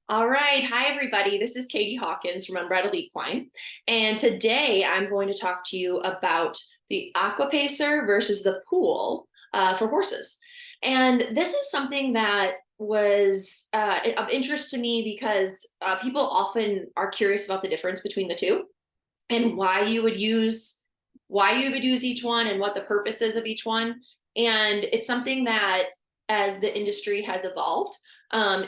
All right. Hi, everybody. This is Katie Hawkins from Unbridled Equine. And today I'm going to talk to you about the AquaPacer versus the pool for horses. And this is something that was of interest to me because people often are curious about the difference between the two and why you would use each one and what the purpose is of each one. And it's something that as the industry has evolved,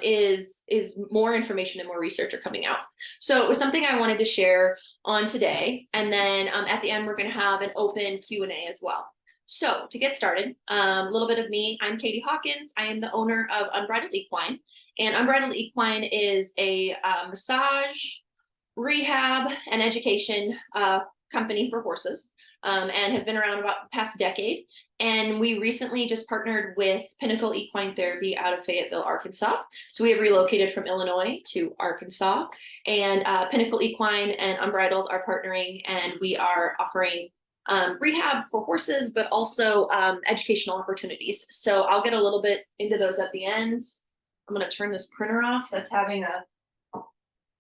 is more information and more research are coming out. So it was something I wanted to share on today. And then at the end, we're going to have an open Q&A as well. So to get started, a little bit of me. I'm Katie Hawkins. I am the owner of Unbridled Equine. And Unbridled Equine is a massage, rehab, and education company for horses. And has been around about the past decade. And we recently just partnered with Pinnacle Equine Therapy out of Fayetteville, Arkansas. So we have relocated from Illinois to Arkansas. And Pinnacle Equine and Unbridled are partnering, and we are offering rehab for horses, but also educational opportunities. So I'll get a little bit into those at the end. I'm going to turn this printer off. That's having a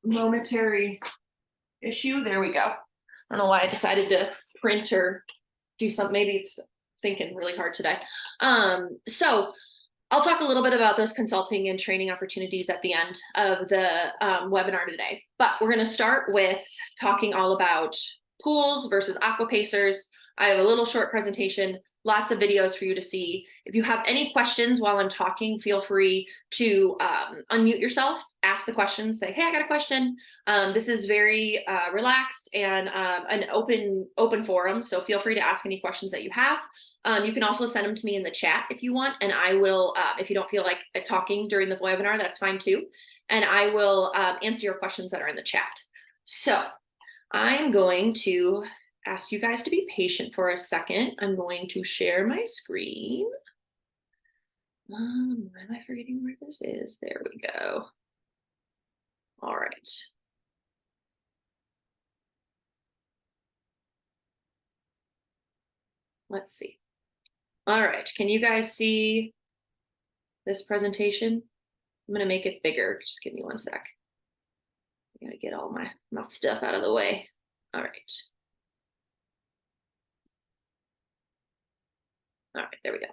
momentary issue. There we go. I don't know why I decided to print or do something. Maybe it's thinking really hard today. So I'll talk a little bit about those consulting and training opportunities at the end of the webinar today. But we're going to start with talking all about pools versus AquaPacers. I have a little short presentation, lots of videos for you to see. If you have any questions while I'm talking, feel free to unmute yourself, ask the questions, say, hey, I got a question. This is very relaxed and an open forum, so feel free to ask any questions that you have. You can also send them to me in the chat if you want, and I will, if you don't feel like talking during the webinar, that's fine too. And I will answer your questions that are in the chat. So I'm going to ask you guys to be patient for a second. I'm going to share my screen. Why am I forgetting where this is? There we go. All right. Let's see. All right. Can you guys see this presentation? I'm going to make it bigger. Just give me one sec. I got to get all my stuff out of the way. All right. All right, there we go.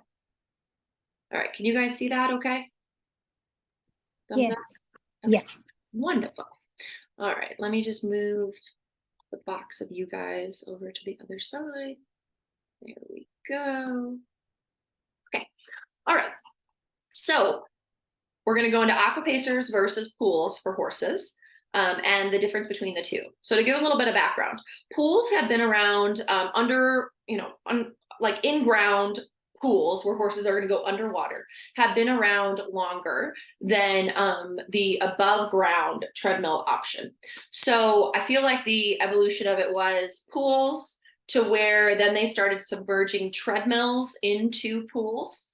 All right, can you guys see that okay? Thumbs up? Okay. Yeah. Wonderful. All right, let me just move the box of you guys over to the other side. There we go. Okay, all right. So we're gonna go into AquaPacers versus pools for horses. And the difference between the two. So to give a little bit of background, pools have been around like in-ground pools where horses are going to go underwater have been around longer than the above ground treadmill option. So I feel like the evolution of it was pools to where then they started submerging treadmills into pools.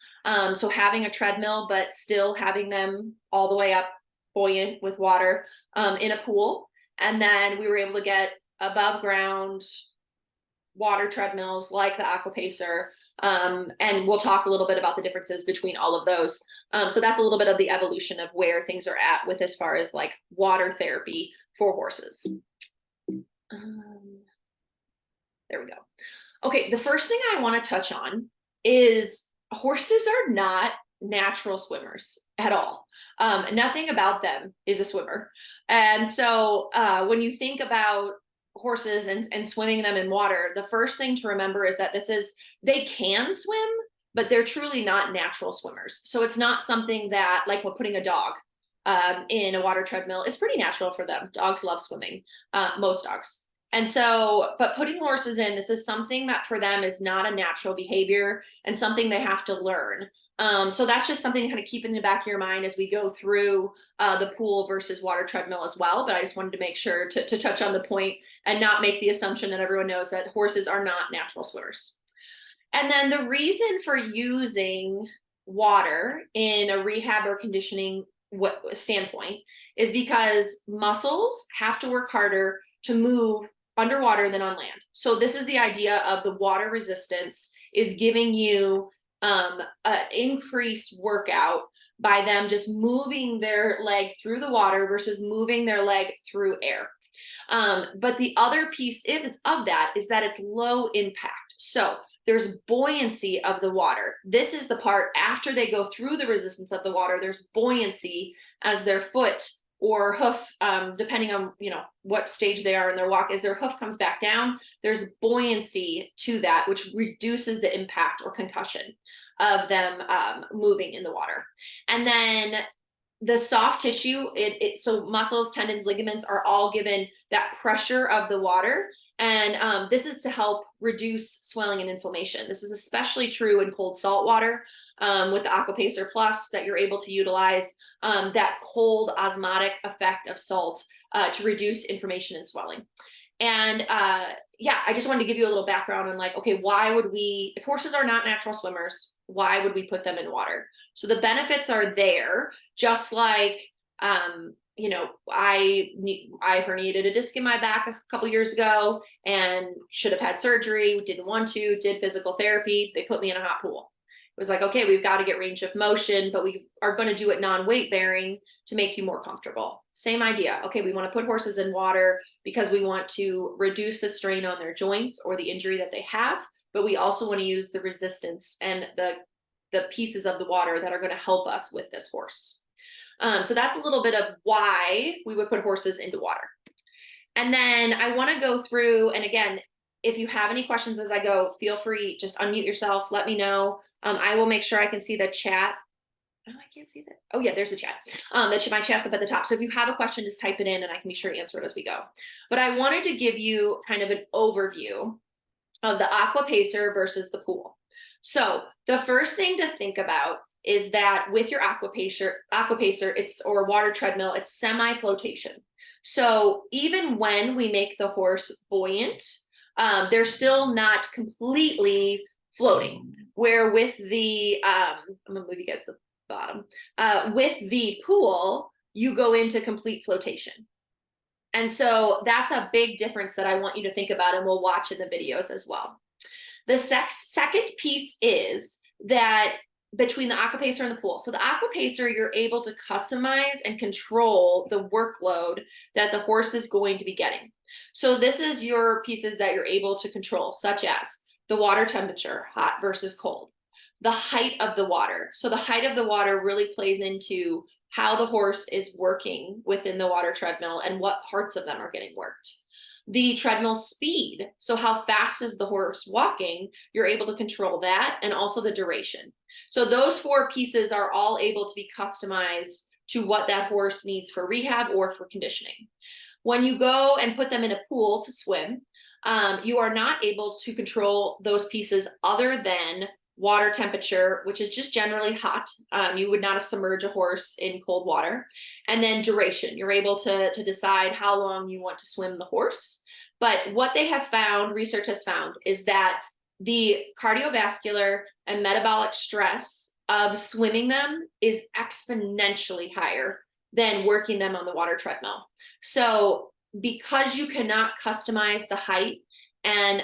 So having a treadmill, but still having them all the way up buoyant with water in a pool. And then we were able to get above ground water treadmills like the AquaPacer. And we'll talk a little bit about the differences between all of those. So that's a little bit of the evolution of where things are at with as far as like water therapy for horses. There we go. Okay, the first thing I want to touch on is horses are not natural swimmers at all. Nothing about them is a swimmer. And so when you think about horses and swimming them in water, the first thing to remember is that they can swim, but they're truly not natural swimmers. So it's not something that, like we're putting a dog in a water treadmill, is pretty natural for them. Dogs love swimming, most dogs. And so, but putting horses in, this is something that for them is not a natural behavior and something they have to learn. So that's just something to kind of keep in the back of your mind as we go through the pool versus water treadmill as well. But I just wanted to make sure to touch on the point and not make the assumption that everyone knows that horses are not natural swimmers. And then the reason for using water in a rehab or conditioning standpoint is because muscles have to work harder to move underwater than on land. So this is the idea of the water resistance is giving you an increased workout by them just moving their leg through the water versus moving their leg through air. But the other piece of that is that it's low impact. So there's buoyancy of the water. This is the part after they go through the resistance of the water, there's buoyancy as their foot or hoof, depending on, you know, what stage they are in their walk, as their hoof comes back down, there's buoyancy to that, which reduces the impact or concussion of them moving in the water. And then the soft tissue, so muscles, tendons, ligaments are all given that pressure of the water. And this is to help reduce swelling and inflammation. This is especially true in cold salt water with the AquaPacer Plus that you're able to utilize that cold osmotic effect of salt to reduce inflammation and swelling. And yeah, I just wanted to give you a little background on like, okay, why would we, if horses are not natural swimmers, why would we put them in water? So the benefits are there, just like, you know, I herniated a disc in my back a couple years ago and should have had surgery, didn't want to, did physical therapy. They put me in a hot pool. It was like, okay, we've got to get range of motion, but we are going to do it non-weight bearing to make you more comfortable. Same idea. Okay, we want to put horses in water because we want to reduce the strain on their joints or the injury that they have, but we also want to use the resistance and the pieces of the water that are going to help us with this horse. So that's a little bit of why we would put horses into water. And then I want to go through, and again, if you have any questions as I go, feel free, just unmute yourself, let me know. I will make sure I can see the chat. Oh, I can't see that. Oh yeah, there's the chat. My chat's up at the top. So if you have a question, just type it in and I can be sure to answer it as we go. But I wanted to give you kind of an overview of the AquaPacer versus the pool. So the first thing to think about is that with your AquaPacer, or water treadmill, it's semi-flotation. So even when we make the horse buoyant, they're still not completely floating. Where with the, I'm gonna move you guys to the bottom, with the pool, you go into complete flotation. And so that's a big difference that I want you to think about, and we'll watch in the videos as well. The second piece is that between the AquaPacer and the pool. So the AquaPacer, you're able to customize and control the workload that the horse is going to be getting. So this is your pieces that you're able to control, such as the water temperature, hot versus cold, the height of the water. So the height of the water really plays into how the horse is working within the water treadmill and what parts of them are getting worked. The treadmill speed, so how fast is the horse walking, you're able to control that, and also the duration. So those four pieces are all able to be customized to what that horse needs for rehab or for conditioning. When you go and put them in a pool to swim, you are not able to control those pieces other than water temperature, which is just generally hot. You would not submerge a horse in cold water. And then duration, you're able to decide how long you want to swim the horse. But what they have found, research has found, is that the cardiovascular and metabolic stress of swimming them is exponentially higher than working them on the water treadmill. So because you cannot customize the height and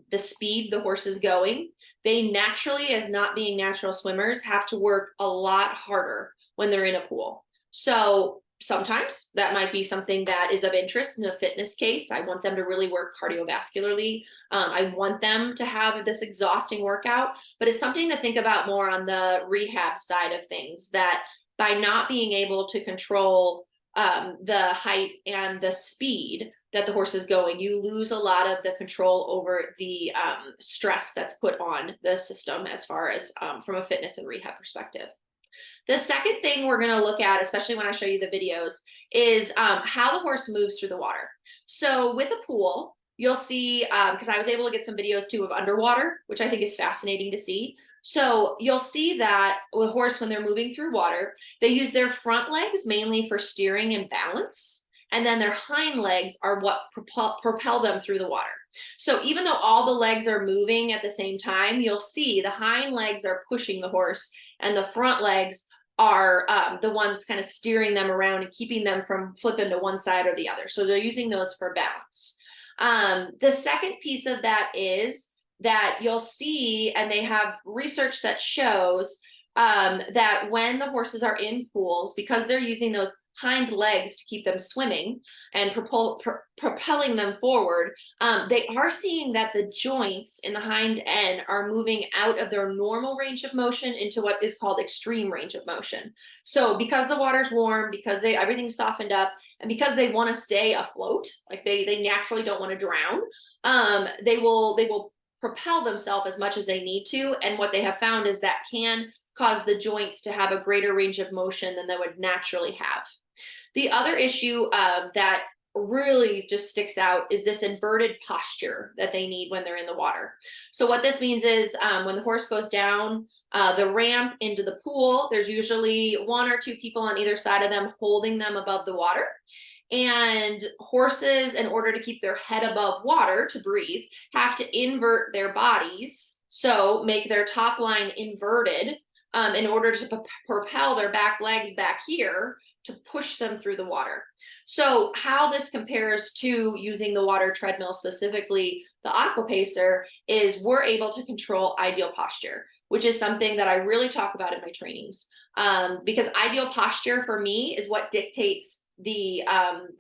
the speed the horse is going, they naturally, as not being natural swimmers, have to work a lot harder when they're in a pool. So sometimes that might be something that is of interest in a fitness case. I want them to really work cardiovascularly. I want them to have this exhausting workout, but it's something to think about more on the rehab side of things, that by not being able to control the height and the speed that the horse is going, you lose a lot of the control over the stress that's put on the system as far as from a fitness and rehab perspective. The second thing we're going to look at, especially when I show you the videos, is how the horse moves through the water. So with a pool, you'll see, because I was able to get some videos too of underwater, which I think is fascinating to see. So you'll see that with a horse, when they're moving through water, they use their front legs mainly for steering and balance. And then their hind legs are what propel them through the water. So even though all the legs are moving at the same time, you'll see the hind legs are pushing the horse and the front legs are the ones kind of steering them around and keeping them from flipping to one side or the other. So they're using those for balance. The second piece of that is that you'll see, and they have research that shows that when the horses are in pools, because they're using those hind legs to keep them swimming and propelling them forward, they are seeing that the joints in the hind end are moving out of their normal range of motion into what is called extreme range of motion. So because the water's warm, because everything's softened up, and because they want to stay afloat, like they naturally don't want to drown, they will propel themselves as much as they need to. And what they have found is that can cause the joints to have a greater range of motion than they would naturally have. The other issue that really just sticks out is this inverted posture that they need when they're in the water. So what this means is when the horse goes down the ramp into the pool, there's usually one or two people on either side of them holding them above the water. And horses, in order to keep their head above water to breathe, have to invert their bodies. So make their top line inverted in order to propel their back legs back here to push them through the water. So how this compares to using the water treadmill, specifically the AquaPacer, is we're able to control ideal posture, which is something that I really talk about in my trainings. Because ideal posture for me is what dictates the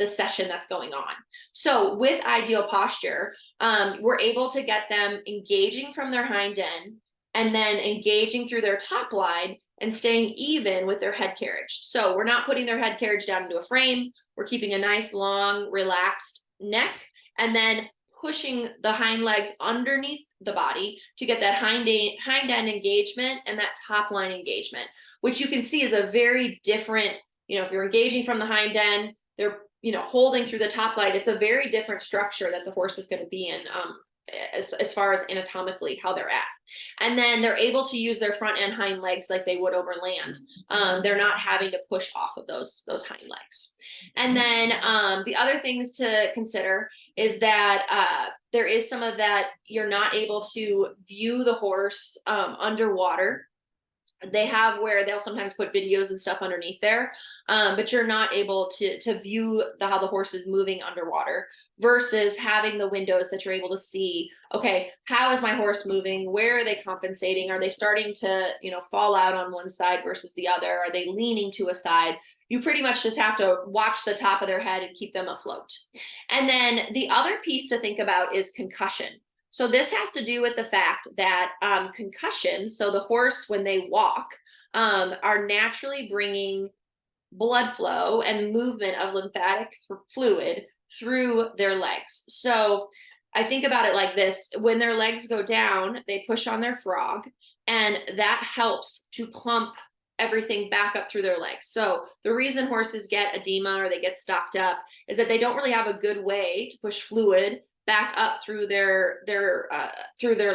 session that's going on. So with ideal posture, we're able to get them engaging from their hind end and then engaging through their top line and staying even with their head carriage. So we're not putting their head carriage down into a frame. We're keeping a nice, long, relaxed neck, and then pushing the hind legs underneath the body to get that hind end engagement and that top line engagement, which you can see is a very different, if you're engaging from the hind end, they're, holding through the top line. It's a very different structure that the horse is going to be in as far as anatomically how they're at. And then they're able to use their front and hind legs like they would over land. They're not having to push off of those hind legs. And then the other things to consider is that there is some of that you're not able to view the horse underwater. They have where they'll sometimes put videos and stuff underneath there, but you're not able to view how the horse is moving underwater, versus having the windows that you're able to see, okay, how is my horse moving? Where are they compensating? Are they starting to, fall out on one side versus the other? Are they leaning to a side? You pretty much just have to watch the top of their head and keep them afloat. And then the other piece to think about is concussion. So this has to do with the fact that concussion, so the horse, when they walk, are naturally bringing blood flow and movement of lymphatic fluid through their legs. So I think about it like this: when their legs go down, they push on their frog, and that helps to plump everything back up through their legs. So the reason horses get edema or they get stocked up is that they don't really have a good way to push fluid back up through their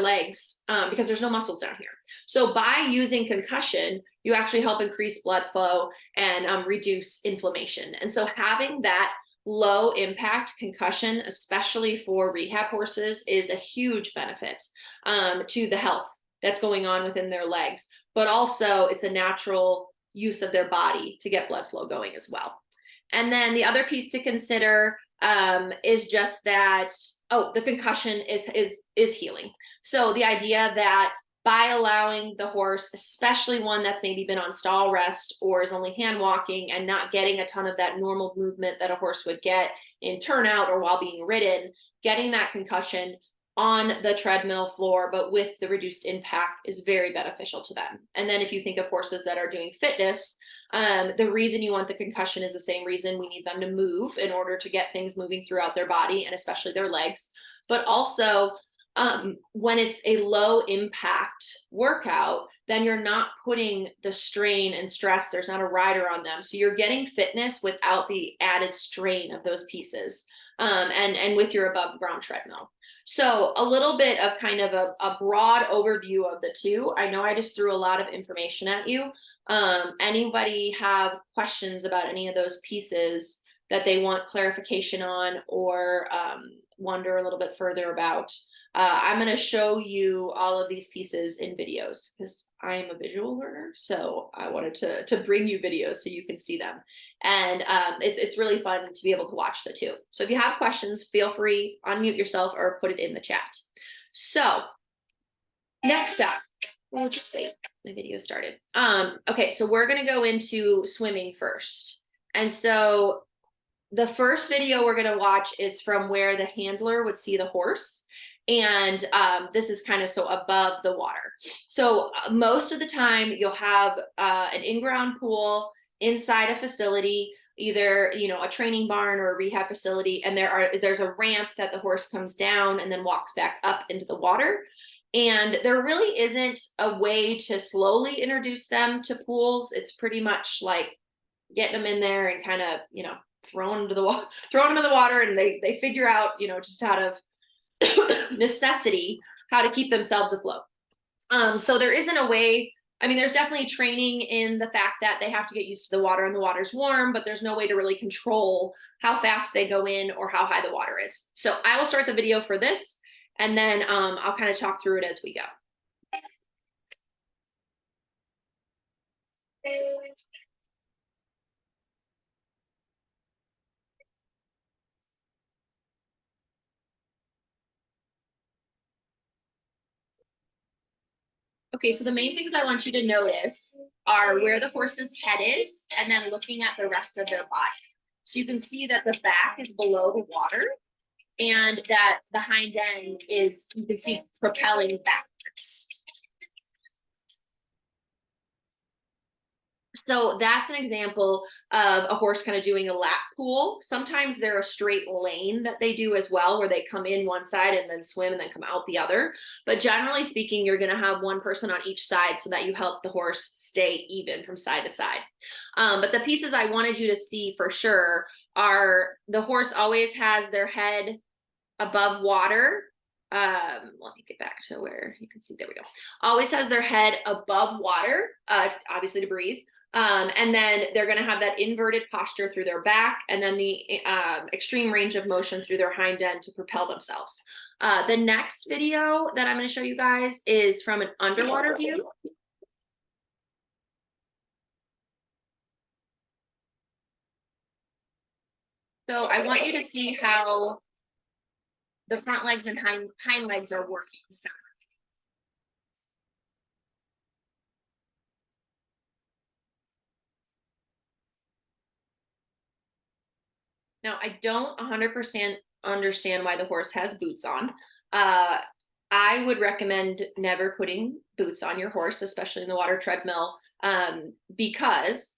legs because there's no muscles down here. So by using concussion, you actually help increase blood flow and reduce inflammation. And so having that low impact concussion, especially for rehab horses, is a huge benefit to the health that's going on within their legs, but also it's a natural use of their body to get blood flow going as well. And then the other piece to consider is just that, the concussion is healing. So the idea that by allowing the horse, especially one that's maybe been on stall rest or is only hand walking and not getting a ton of that normal movement that a horse would get in turnout or while being ridden, getting that concussion on the treadmill floor, but with the reduced impact, is very beneficial to them. And then if you think of horses that are doing fitness, the reason you want the concussion is the same reason we need them to move in order to get things moving throughout their body and especially their legs. But also when it's a low impact workout, then you're not putting the strain and stress. There's not a rider on them. So you're getting fitness without the added strain of those pieces and with your above ground treadmill. So a little bit of kind of a broad overview of the two. I know I just threw a lot of information at you. Anybody have questions about any of those pieces that they want clarification on or wonder a little bit further about? I'm going to show you all of these pieces in videos because I am a visual learner. So I wanted to bring you videos so you can see them. And it's really fun to be able to watch the two. So if you have questions, feel free, unmute yourself or put it in the chat. So next up, Oh, just wait. My video started. Okay, so we're gonna go into swimming first. And so the first video we're gonna watch is from where the handler would see the horse. And this is kind of so above the water. So most of the time you'll have an in-ground pool inside a facility, either a training barn or a rehab facility, and there's a ramp that the horse comes down and then walks back up into the water. And there really isn't a way to slowly introduce them to pools. It's pretty much like getting them in there and kind of throwing them to the water, throwing them in the water, and they figure out just out of necessity how to keep themselves afloat. So there isn't a way. I mean, there's definitely training in the fact that they have to get used to the water and the water's warm, but there's no way to really control how fast they go in or how high the water is. So I will start the video for this, and then I'll kind of talk through it as we go. Okay, so the main things I want you to notice are where the horse's head is, and then looking at the rest of their body. So you can see that the back is below the water, and that the hind end is, you can see, propelling backwards. So that's an example of a horse kind of doing a lap pool. Sometimes they're a straight lane that they do as well, where they come in one side and then swim and then come out the other. But generally speaking, you're going to have one person on each side so that you help the horse stay even from side to side. But the pieces I wanted you to see for sure are the horse always has their head above water. Let me get back to where you can see. There we go. Always has their head above water, obviously to breathe. And then they're going to have that inverted posture through their back, and then the extreme range of motion through their hind end to propel themselves. The next video that I'm going to show you guys is from an underwater view. So I want you to see how the front legs and hind legs are working. So now, I don't 100% understand why the horse has boots on. I would recommend never putting boots on your horse, especially in the water treadmill, because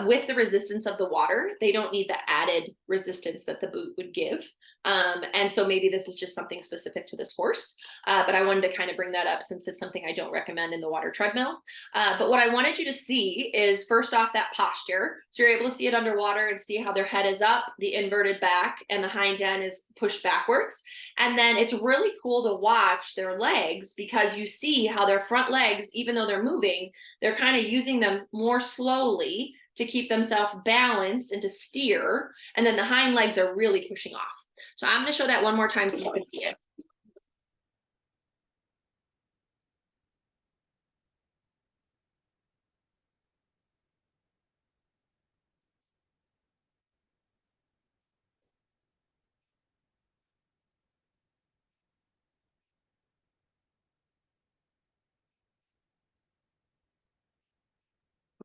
with the resistance of the water, they don't need the added resistance that the boot would give. And so maybe this is just something specific to this horse, but I wanted to kind of bring that up since it's something I don't recommend in the water treadmill. But what I wanted you to see is, first off, that posture. So you're able to see it underwater and see how their head is up, the inverted back, and the hind end is pushed backwards. And then it's really cool to watch their legs, because you see how their front legs, even though they're moving, they're kind of using them more slowly to keep themselves balanced and to steer. And then the hind legs are really pushing off. So I'm going to show that one more time so you can see it.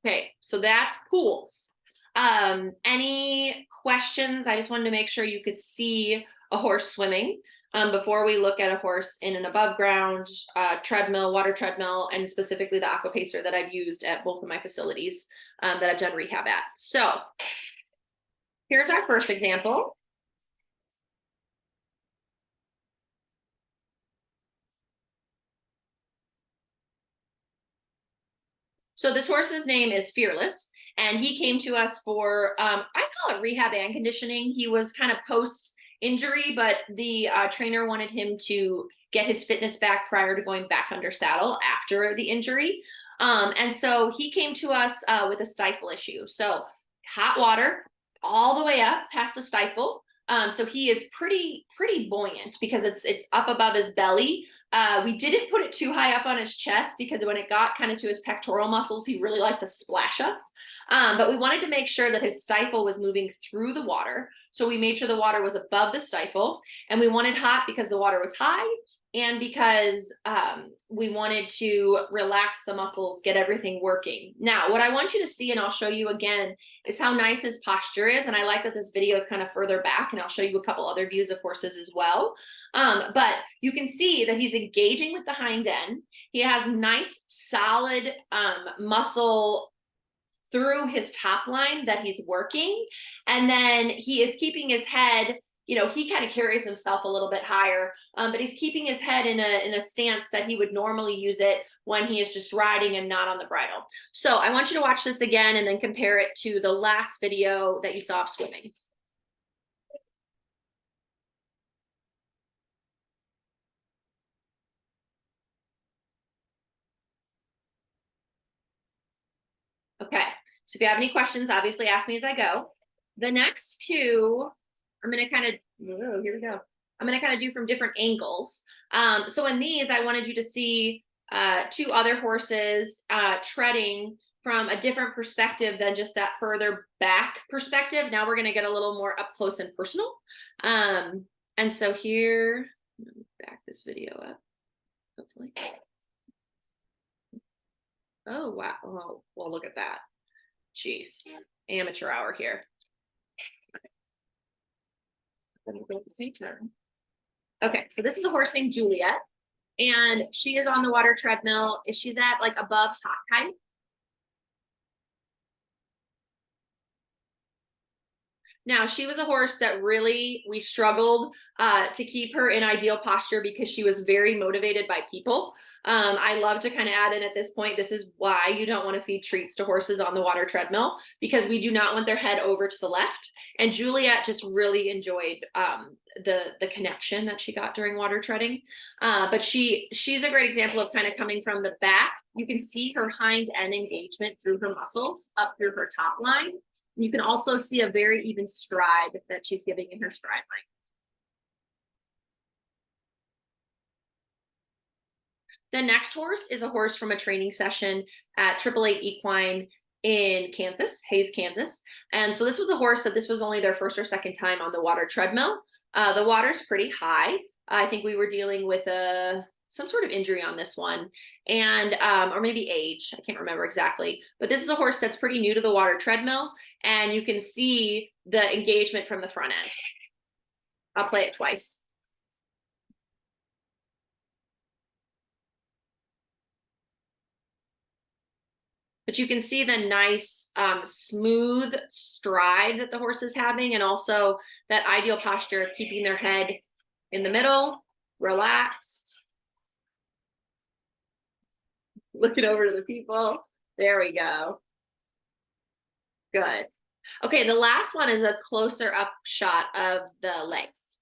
Okay, so that's pools. Any questions? I just wanted to make sure you could see a horse swimming before we look at a horse in an above ground treadmill, water treadmill, and specifically the AquaPacer that I've used at both of my facilities that I've done rehab at. So here's our first example. So this horse's name is Fearless, and he came to us for, I call it rehab and conditioning. He was kind of post injury, but the trainer wanted him to get his fitness back prior to going back under saddle after the injury. And so he came to us with a stifle issue. So hot water all the way up past the stifle. So he is pretty buoyant because it's up above his belly. We didn't put it too high up on his chest, because when it got kind of to his pectoral muscles, he really liked to splash us. But we wanted to make sure that his stifle was moving through the water. So we made sure the water was above the stifle, and we wanted hot because the water was high, and because we wanted to relax the muscles, get everything working. Now, what I want you to see, and I'll show you again, is how nice his posture is. And I like that this video is kind of further back, and I'll show you a couple other views of horses as well. But you can see that he's engaging with the hind end. He has nice, solid muscle through his top line that he's working. And then he is keeping his head, you know, he kind of carries himself a little bit higher, but he's keeping his head in a stance that he would normally use it when he is just riding and not on the bridle. So I want you to watch this again and then compare it to the last video that you saw of swimming. Okay, so if you have any questions, obviously ask me as I go. The next two, I'm going to kind of, oh, here we go. I'm going to kind of do from different angles. So in these, I wanted you to see two other horses treading from a different perspective than just that further back perspective. Now we're going to get a little more up close and personal. And so here, let me back this video up, hopefully. Oh, wow. Oh, well, look at that. Jeez. Amateur hour here. Okay, so this is a horse named Juliet, and she is on the water treadmill. She's at like above hot height. Now, she was a horse that really, we struggled to keep her in ideal posture because she was very motivated by people. I love to kind of add in at this point, this is why you don't want to feed treats to horses on the water treadmill, because we do not want their head over to the left. And Juliet just really enjoyed the connection that she got during water treading. But she's a great example of kind of coming from the back. You can see her hind end engagement through her muscles up through her top line. You can also see a very even stride that she's giving in her stride line. The next horse is a horse from a training session at 888 Equine in Kansas, Hayes, Kansas. And so this was a horse that this was only their first or second time on the water treadmill. The water's pretty high. I think we were dealing with some sort of injury on this one, and or maybe age, I can't remember exactly, but this is a horse that's pretty new to the water treadmill, and you can see the engagement from the front end. I'll play it twice. But you can see the nice smooth stride that the horse is having, and also that ideal posture of keeping their head in the middle, relaxed. Looking over to the people. There we go. Good. Okay, the last one is a closer up shot of the legs.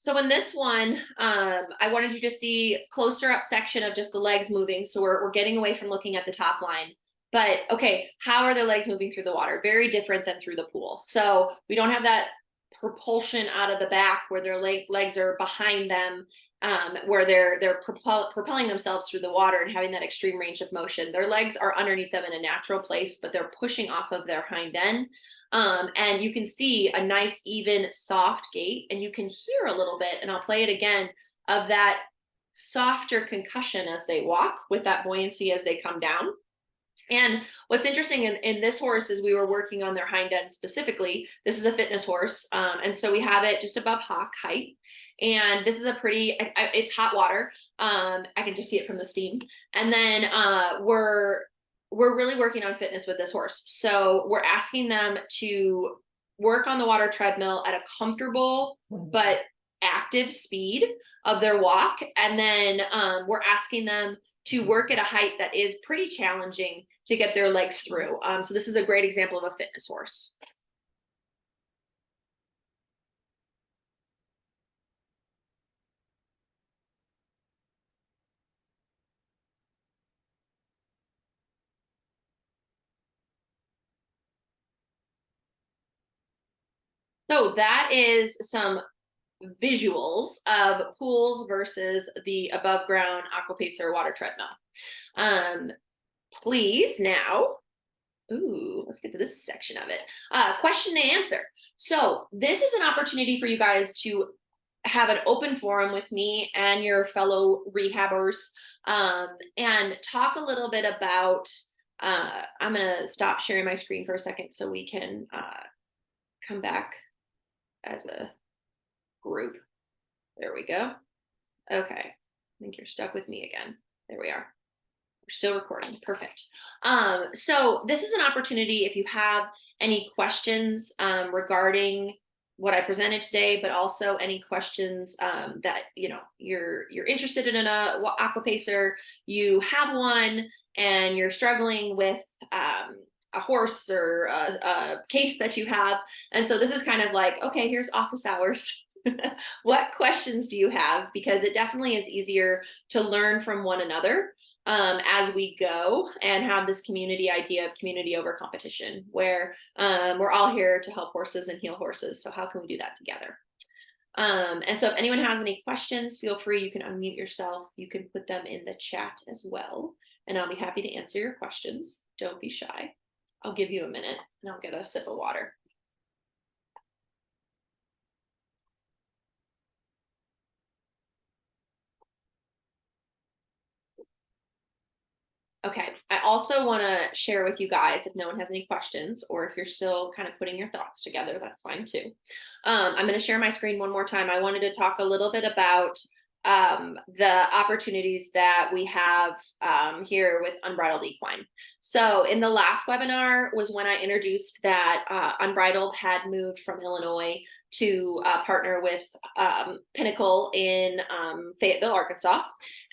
So in this one, I wanted you to see closer up section of just the legs moving. So we're getting away from looking at the top line. But okay, how are the legs moving through the water? Very different than through the pool. So we don't have that propulsion out of the back where their legs are behind them, where they're propelling themselves through the water and having that extreme range of motion. Their legs are underneath them in a natural place, but they're pushing off of their hind end. And you can see a nice, even, soft gait, and you can hear a little bit, and I'll play it again, of that softer concussion as they walk with that buoyancy as they come down. And what's interesting in this horse is we were working on their hind end specifically. This is a fitness horse. And so we have it just above hock height. And this is a pretty, it's hot water. I can just see it from the steam. And then we're really working on fitness with this horse. So we're asking them to work on the water treadmill at a comfortable but active speed of their walk. And then we're asking them to work at a height that is pretty challenging to get their legs through. So this is a great example of a fitness horse. So that is some visuals of pools versus the above ground AquaPacer water treadmill. Please now, ooh, let's get to this section of it. Question and answer. So this is an opportunity for you guys to have an open forum with me and your fellow rehabbers, and talk a little bit about, I'm gonna stop sharing my screen for a second so we can come back as a group. There we go. Okay, I think you're stuck with me again. There we are. We're still recording. Perfect. So this is an opportunity if you have any questions regarding what I presented today, but also any questions that you're interested in a AquaPacer, you have one, and you're struggling with a horse or a case that you have. And so this is kind of like, okay, here's office hours. What questions do you have? Because it definitely is easier to learn from one another as we go and have this community idea of community over competition, where we're all here to help horses and heal horses. So how can we do that together? And so if anyone has any questions, feel free, you can unmute yourself. You can put them in the chat as well, and I'll be happy to answer your questions. Don't be shy. I'll give you a minute and I'll get a sip of water. Okay, I also want to share with you guys, if no one has any questions, or if you're still kind of putting your thoughts together, that's fine too. I'm going to share my screen one more time. I wanted to talk a little bit about the opportunities that we have here with Unbridled Equine. So in the last webinar was when I introduced that Unbridled had moved from Illinois to partner with Pinnacle in Fayetteville, Arkansas.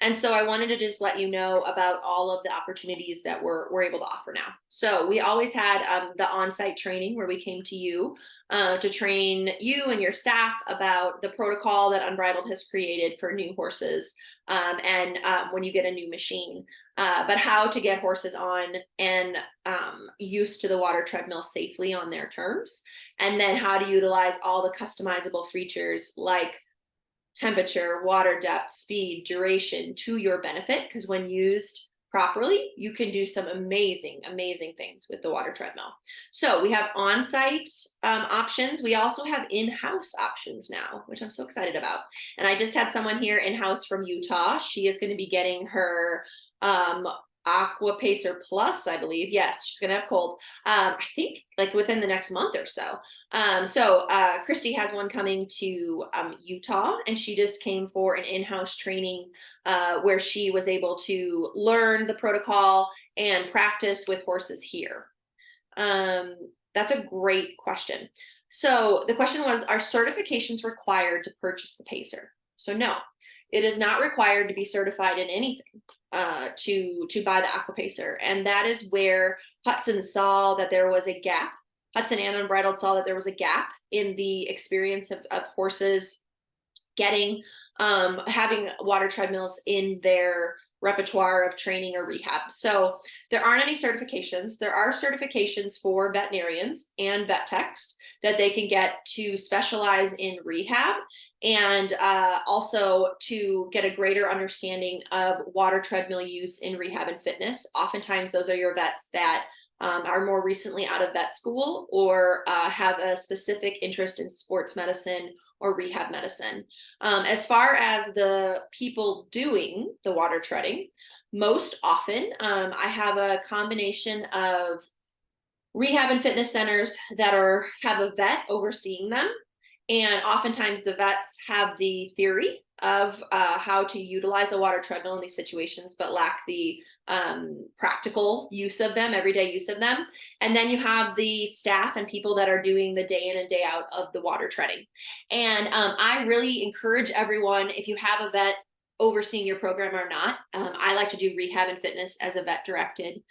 And so I wanted to just let you know about all of the opportunities that we're able to offer now. So we always had the on-site training where we came to you to train you and your staff about the protocol that Unbridled has created for new horses, and when you get a new machine, but how to get horses on and used to the water treadmill safely on their terms, and then how to utilize all the customizable features like temperature, water depth, speed, duration to your benefit, because when used properly, you can do some amazing things with the water treadmill. So we have on-site options. We also have in-house options now, which I'm so excited about. And I just had someone here in-house from Utah. She is going to be getting her AquaPacer Plus, I believe. Yes, she's gonna have cold. I think like within the next month or so. Christy has one coming to Utah, and she just came for an in-house training where she was able to learn the protocol and practice with horses here. That's a great question. So the question was, are certifications required to purchase the Pacer? So no, it is not required to be certified in anything to buy the AquaPacer. And that is where Hudson saw that there was a gap. Hudson and Unbridled saw that there was a gap in the experience of horses getting, having water treadmills in their repertoire of training or rehab. So there aren't any certifications. There are certifications for veterinarians and vet techs that they can get to specialize in rehab, and also to get a greater understanding of water treadmill use in rehab and fitness. Oftentimes those are your vets that are more recently out of vet school, or have a specific interest in sports medicine or rehab medicine. As far as the people doing the water treading, most often I have a combination of rehab and fitness centers that have a vet overseeing them. And oftentimes the vets have the theory of how to utilize a water treadmill in these situations, but lack the practical use of them, everyday use of them. And then you have the staff and people that are doing the day in and day out of the water treading. And I really encourage everyone, if you have a vet overseeing your program or not, I like to do rehab and fitness as a vet directed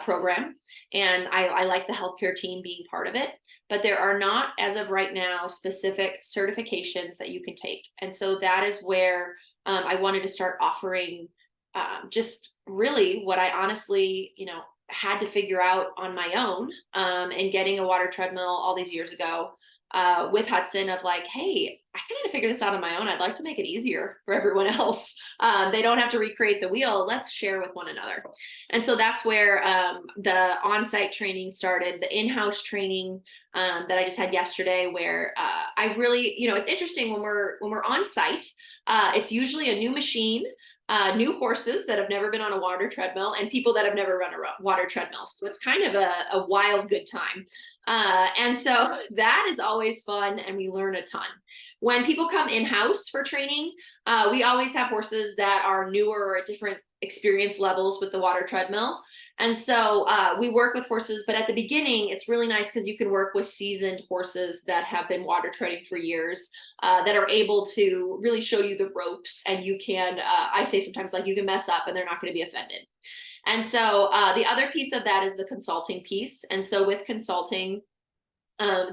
program. And I like the healthcare team being part of it. But there are not, as of right now, specific certifications that you can take. And so that is where I wanted to start offering just really what I honestly, had to figure out on my own, and getting a water treadmill all these years ago, with Hudson, of like, hey, I can kind of figure this out on my own. I'd like to make it easier for everyone else. They don't have to recreate the wheel. Let's share with one another. And so that's where the on-site training started, the in-house training that I just had yesterday, where I really, it's interesting when we're on site, it's usually a new machine, new horses that have never been on a water treadmill, and people that have never run a water treadmill. So it's kind of a wild good time. And so that is always fun, and we learn a ton. When people come in-house for training, we always have horses that are newer or at different experience levels with the water treadmill. And so we work with horses, but at the beginning, it's really nice because you can work with seasoned horses that have been water treading for years, that are able to really show you the ropes, and you can, I say sometimes, like, you can mess up and they're not going to be offended. And so the other piece of that is the consulting piece. And so with consulting,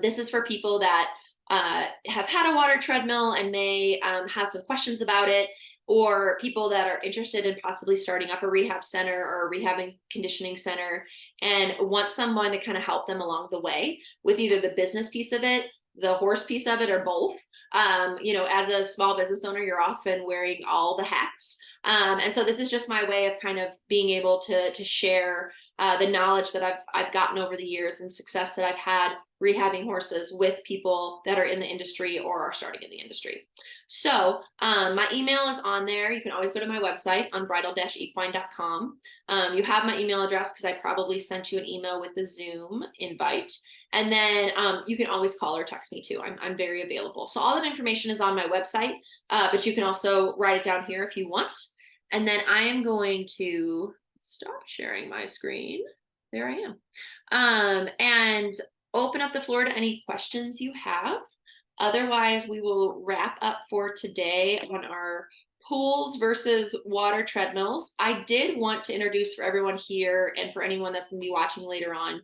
this is for people that have had a water treadmill and may have some questions about it, or people that are interested in possibly starting up a rehab center or a rehab and conditioning center, and want someone to kind of help them along the way with either the business piece of it, the horse piece of it, or both. As a small business owner, you're often wearing all the hats. And so this is just my way of kind of being able to share the knowledge that I've gotten over the years, and success that I've had rehabbing horses with people that are in the industry or are starting in the industry. So my email is on there. You can always go to my website, unbridled-equine.com. You have my email address because I probably sent you an email with the Zoom invite. And then you can always call or text me too. I'm very available. So all that information is on my website, but you can also write it down here if you want. And then I am going to stop sharing my screen. There I am. And open up the floor to any questions you have. Otherwise, we will wrap up for today on our pools versus water treadmills. I did want to introduce for everyone here, and for anyone that's going to be watching later on,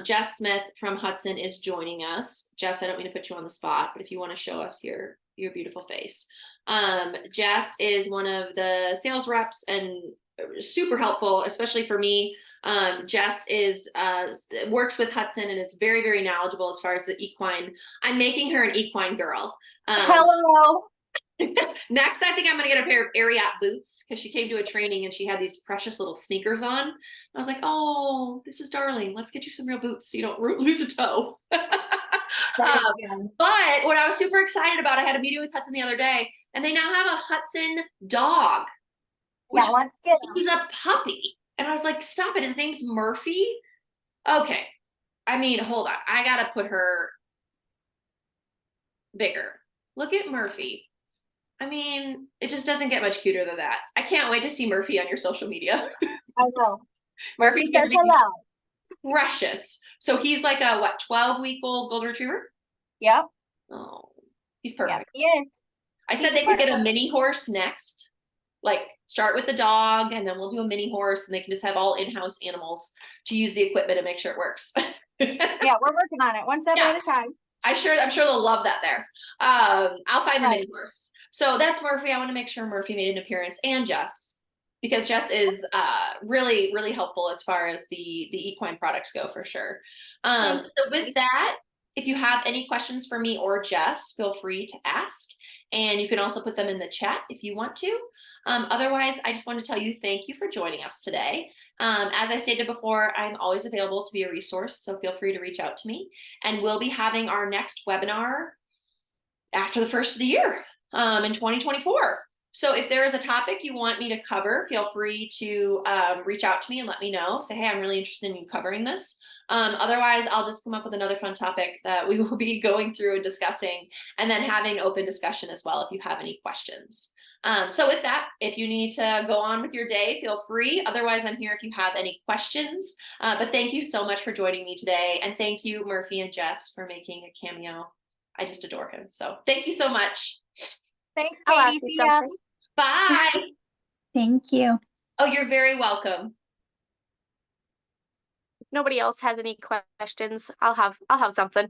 Jess Smith from Hudson is joining us. Jeff, I don't mean to put you on the spot, but if you want to show us your beautiful face. Jess is one of the sales reps and super helpful, especially for me. Jess works with Hudson and is very, very knowledgeable as far as the equine. I'm making her an equine girl. Hello. Next, I think I'm going to get a pair of Ariat boots, because she came to a training and she had these precious little sneakers on. I was like, oh, this is darling. Let's get you some real boots so you don't lose a toe. But what I was super excited about, I had a meeting with Hudson the other day, and they now have a Hudson dog. Yeah, let's get him. He's a puppy. And I was like, stop it. His name's Murphy. Okay. I mean, hold on. I got to put her bigger. Look at Murphy. I mean, it just doesn't get much cuter than that. I can't wait to see Murphy on your social media. I know. Murphy says hello. Precious. So he's like a 12-week-old golden retriever? Yep. Oh, he's perfect. Yep, he is. I said they could get a mini horse next. Like, start with the dog, and then we'll do a mini horse, and they can just have all in-house animals to use the equipment and make sure it works. Yeah, we're working on it one step at a time. I'm sure they'll love that there. I'll find the mini horse. So that's Murphy. I want to make sure Murphy made an appearance, and Jess, because Jess is really, really helpful as far as the equine products go, for sure. So with that, if you have any questions for me or Jess, feel free to ask. And you can also put them in the chat if you want to. Otherwise, I just want to tell you thank you for joining us today. As I stated before, I'm always available to be a resource, so feel free to reach out to me. And we'll be having our next webinar after the first of the year, in 2024. So if there is a topic you want me to cover, feel free to reach out to me and let me know. Say, hey, I'm really interested in you covering this. Otherwise, I'll just come up with another fun topic that we will be going through and discussing, and then having open discussion as well if you have any questions. So with that, if you need to go on with your day, feel free. Otherwise, I'm here if you have any questions. But thank you so much for joining me today. And thank you, Murphy and Jess, for making a cameo. I just adore him. So thank you so much. Thanks, Katie. See ya. Bye. Thank you. Oh, you're very welcome. If nobody else has any questions, I'll have something.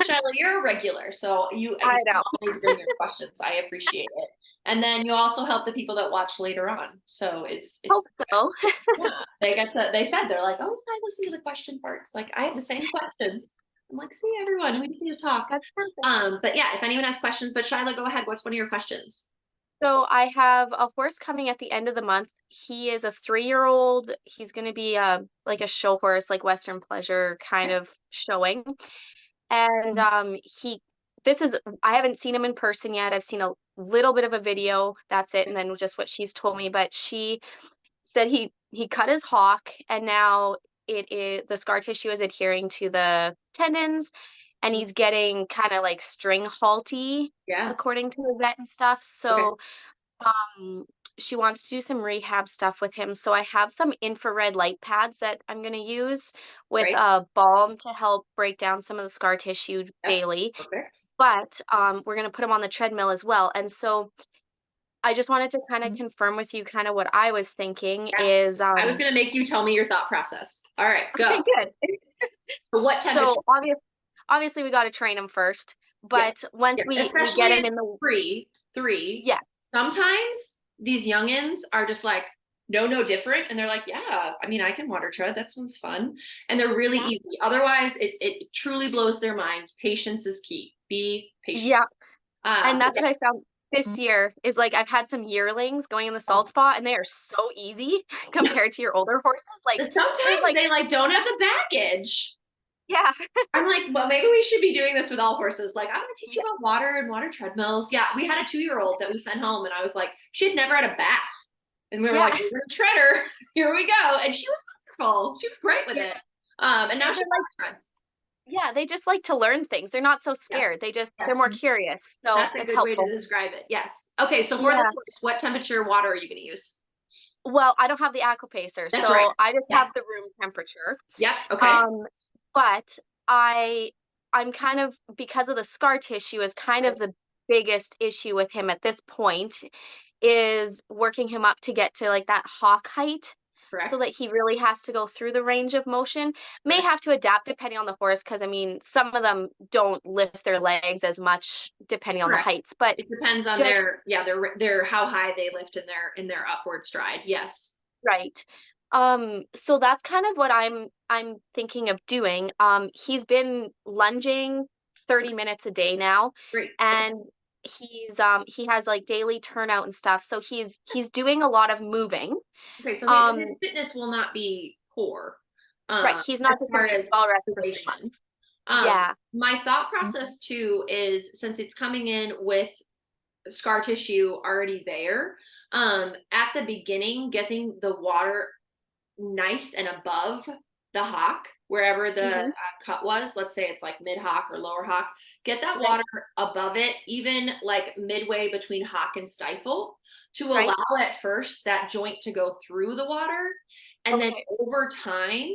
Shiloh, you're a regular, so you always bring your questions. I appreciate it. And then you also help the people that watch later on. So it's Hope so. yeah, they said they're like, oh, I listen to the question parts. Like I have the same questions. I'm like, see everyone, we just need to talk. That's perfect. But yeah, if anyone has questions, but Shyla, go ahead. What's one of your questions? So I have a horse coming at the end of the month. He is a 3-year-old. He's going to be like a show horse, like Western Pleasure kind of showing. And he this is I haven't seen him in person yet. I've seen a little bit of a video. That's it. And then just what she's told me. But she said he cut his hock and now it is the scar tissue is adhering to the tendons and he's getting kind of like string halty Yeah. according to the vet and stuff. Okay. So um, she wants to do some rehab stuff with him. So I have some infrared light pads that I'm going to use with Great. a balm to help break down some of the scar tissue Yep. daily. Perfect. But we're going to put him on the treadmill as well. And so I just wanted to kind of confirm with you kind of what I was thinking Yeah. is I was going to make you tell me your thought process. All right, go. okay, good. So what temperature? So obviously we got to train him first, but once we get him in the three. yeah. Sometimes these youngins are just like, no different. And they're like, yeah, I mean, I can water tread. That sounds fun. And they're really Yeah. easy. Otherwise, it truly blows their mind. Patience is key. Be patient. Yeah. And that's what I found this year is like I've had some yearlings going in the salt spot and they are so easy compared to your older horses. Like sometimes like, they like don't have the baggage. yeah. I'm like, well, maybe we should be doing this with all horses. Like, I'm gonna teach you about water and water treadmills. Yeah, we had a 2-year-old that we sent home, and I was like, she had never had a bath, and we were like, we're gonna tread her. Here we go, and she was wonderful. She was great with it. And now she like treads. Yeah, they just like to learn things. They're not so scared. Yes. They're more curious. So That's a it's good helpful. way to describe it. Yes. Okay, so for this horse, what temperature water are you gonna use? Well, I don't have the AquaPacer, That's so right. I just have the room temperature. Yep. Okay. But I'm kind of because of the scar tissue is kind of the biggest issue with him at this point is working him up to get to like that hock height. Correct. So that he really has to go through the range of motion. May have to adapt depending on the horse, because I mean, some of them don't lift their legs as much depending on the heights. But it depends on their how high they lift in their upward stride. Yes. Right. So that's kind of what I'm thinking of doing. He's been lunging 30 minutes a day now. Great. And he has like daily turnout and stuff. So he's doing a lot of moving. Okay, so his fitness will not be poor. Right. He's not as far as well duration. Yeah. My thought process too is since it's coming in with scar tissue already there, at the beginning, getting the water nice and above the hock, wherever the cut was, let's say it's like mid hock or lower hock, get that water above it, even like midway between hock and stifle, to allow at first that joint to go through the water. And then over time,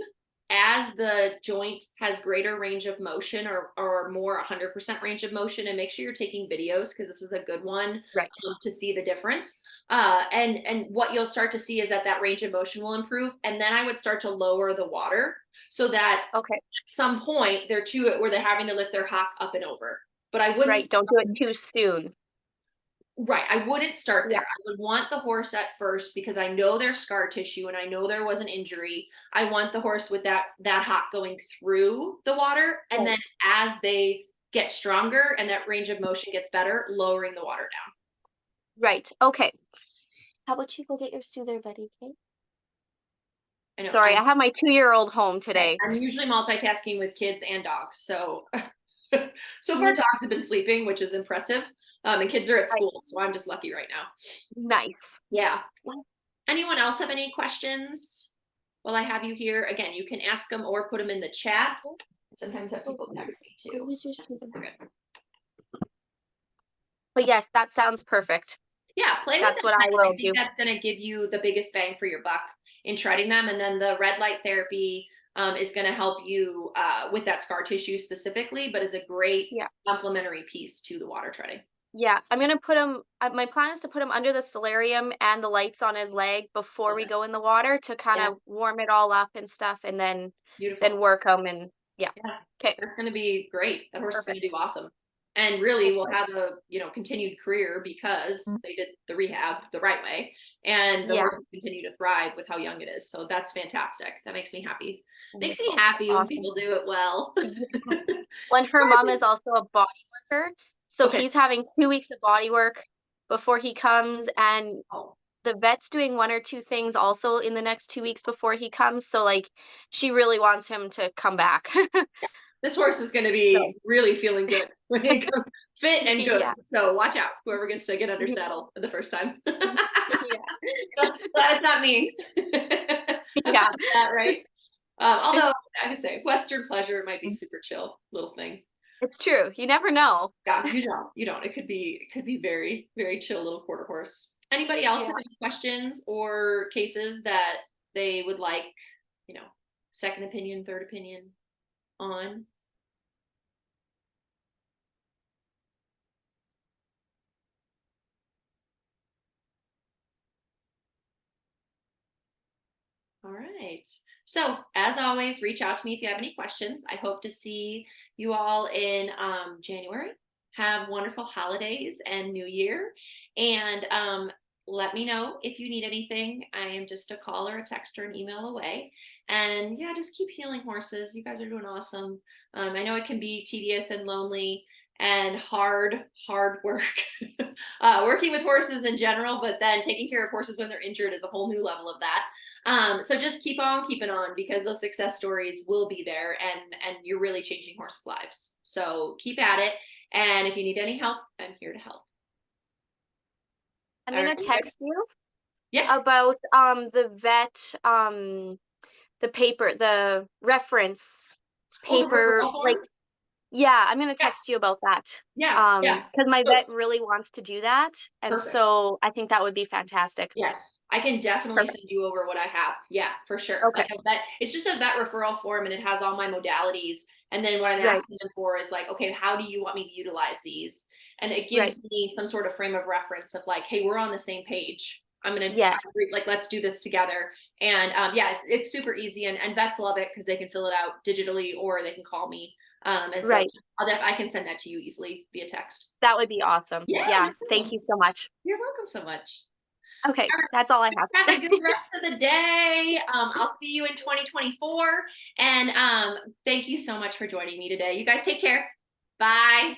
as the joint has greater range of motion or more 100% range of motion, and make sure you're taking videos because this is a good one to see the difference. And what you'll start to see is that range of motion will improve. And then I would start to lower the water so that at some point they're to it where they're having to lift their hock up and over. But I wouldn't don't do it too soon. Right. I wouldn't start there. I would want the horse at first because I know there's scar tissue and I know there was an injury. I want the horse with that hock going through the water. And then as they get stronger and that range of motion gets better, lowering the water down. Right. Okay. How about you go get your stew there, buddy? Okay. I know. Sorry, I have my 2-year-old home today. I'm usually multitasking with kids and dogs. So so far dogs have been sleeping, which is impressive. And kids are at school, so I'm just lucky right now. Nice. Yeah. Anyone else have any questions while I have you here? Again, you can ask them or put them in the chat. Sometimes have people text me too. But yes, that sounds perfect. Yeah, play that's with what I will do. That's going to give you the biggest bang for your buck in treading them. And then the red light therapy is going to help you with that scar tissue specifically, but is a great complementary piece to the water treading. Yeah, I'm going to put him, my plan is to put him under the solarium and the lights on his leg before we go in the water to kind of warm it all up and stuff, and then work him. And okay. That's going to be great. That horse is going to do awesome. and really will have a, continued career because they did the rehab the right way, and the Yeah. horse will continue to thrive with how young it is. So that's fantastic. That makes me happy. Makes me Wonderful. happy when Awesome. people do it well. When her mom is also a body worker, so Okay. he's having 2 weeks of body work before he comes, and Oh, the vet's doing 1 or 2 things also in the next 2 weeks before he comes, so, like, she really wants him to come back. this horse is going to So be really feeling good when it comes fit and good. yeah. So watch out, whoever gets to get under saddle the first time. Yeah. Glad it's not me. Yeah. That right. Although I would say Western Pleasure might be super chill little thing. It's true, you never know. Yeah, you don't. It could be very, very chill little quarter horse. Anybody else Yeah. have any questions or cases that they would like, second opinion, third opinion on? All right. So as always, reach out to me if you have any questions. I hope to see you all in January. Have wonderful holidays and New Year. And let me know if you need anything. I am just a call or a text or an email away. And yeah, just keep healing horses. You guys are doing awesome. I know it can be tedious and lonely and hard work. Working with horses in general, but then taking care of horses when they're injured is a whole new level of that. So just keep on keeping on, because those success stories will be there, and you're really changing horses' lives. So keep at it. And if you need any help, I'm here to help. I'm All gonna right. text you Yeah. about the vet, the paper, the reference Oh, the paper, referral like, form? yeah, I'm gonna Yeah. text you about that. Yeah. Because my So vet really wants to do that, and perfect. so I think that would be fantastic. Yes, I can definitely Perfect. send you over what I have. Yeah, for sure. Okay. Like a vet, it's just a vet referral form, and it has all my modalities. And then what I'm Right. asking them for is like, okay, how do you want me to utilize these? And it Right. gives me some sort of frame of reference of like, hey, we're on the same page. I'm gonna Yes. like, let's do this together. And yeah, it's super easy, and vets love it because they can fill it out digitally or they can call me. And so Right. I can send that to you easily via text. That would be awesome. Yeah, Yeah. no Thank problem. you so much. You're welcome so much. Okay. That's all I Have have. a good rest of the day. I'll see you in 2024. And thank you so much for joining me today. You guys take care. Bye.